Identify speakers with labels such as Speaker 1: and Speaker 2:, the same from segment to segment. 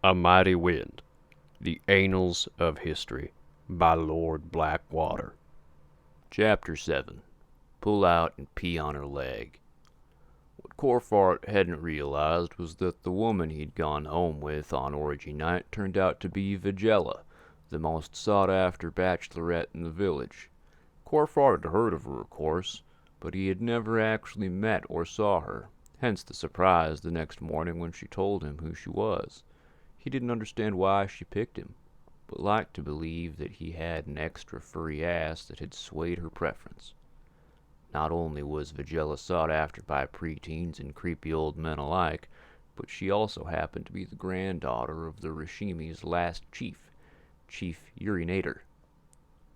Speaker 1: A Mighty Wind, The Annals of History, by Lord Blackwater. Chapter 7. Pull out and pee on her leg. What Corfart hadn't realized was that the woman he'd gone home with on orgy night turned out to be Vigella, the most sought-after bachelorette in the village. Corfart had heard of her, of course, but he had never actually met or saw her, hence the surprise the next morning when she told him who she was. He didn't understand why she picked him, but liked to believe that he had an extra furry ass that had swayed her preference. Not only was Vigella sought after by preteens and creepy old men alike, but she also happened to be the granddaughter of the Rashimi's last chief, Chief Urinator.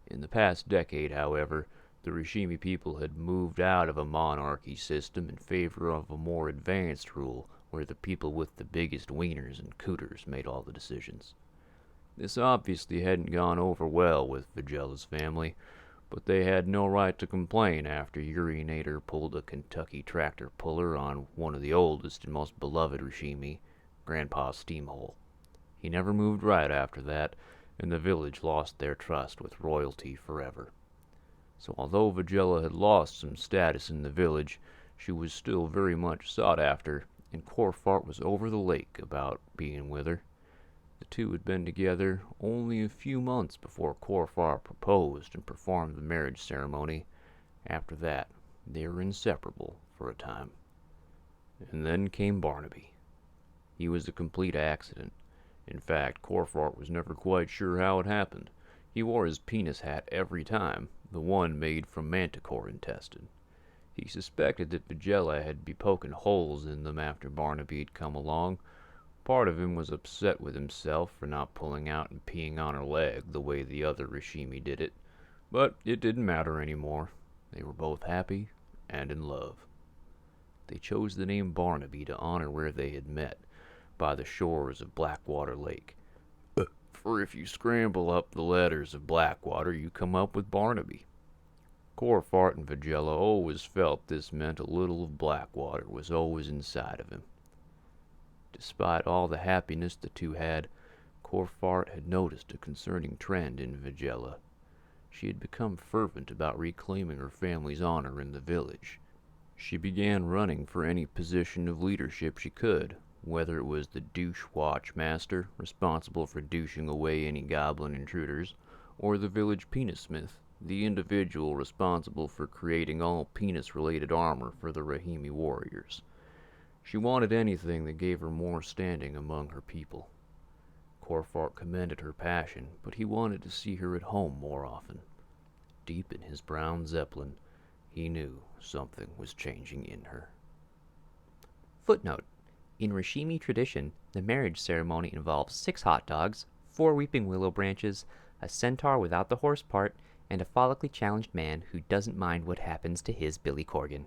Speaker 1: In the past decade, however, the Rashimi people had moved out of a monarchy system in favor of a more advanced rule where the people with the biggest wieners and cooters made all the decisions. This obviously hadn't gone over well with Vigella's family, but they had no right to complain after Urinator pulled a Kentucky tractor puller on one of the oldest and most beloved Rashimi, Grandpa's steamhole. He never moved right after that, and the village lost their trust with royalty forever. So although Vigella had lost some status in the village, she was still very much sought after, and Corfart was over the lake about being with her. The two had been together only a few months before Corfart proposed and performed the marriage ceremony. After that, they were inseparable for a time. And then came Barnaby. He was a complete accident. In fact, Corfart was never quite sure how it happened. He wore his penis hat every time, the one made from manticore intestine. He suspected that Vigella had been poking holes in them after Barnaby had come along. Part of him was upset with himself for not pulling out and peeing on her leg the way the other Rashimi did it, but it didn't matter anymore. They were both happy and in love. They chose the name Barnaby to honor where they had met, by the shores of Blackwater Lake. For if you scramble up the letters of Blackwater, you come up with Barnaby. Corfart and Vigella always felt this meant a little of Blackwater was always inside of him. Despite all the happiness the two had, Corfart had noticed a concerning trend in Vigella. She had become fervent about reclaiming her family's honor in the village. She began running for any position of leadership she could, whether it was the douche watch master, responsible for douching away any goblin intruders, or the village penis-smith, the individual responsible for creating all penis-related armor for the Rahimi warriors. She wanted anything that gave her more standing among her people. Corfart commended her passion, but he wanted to see her at home more often. Deep in his brown zeppelin, he knew something was changing in her.
Speaker 2: Footnote: in Rashimi tradition, the marriage ceremony involves 6 hot dogs, 4 weeping willow branches, a centaur without the horse part, and a follically challenged man who doesn't mind what happens to his Billy Corgan.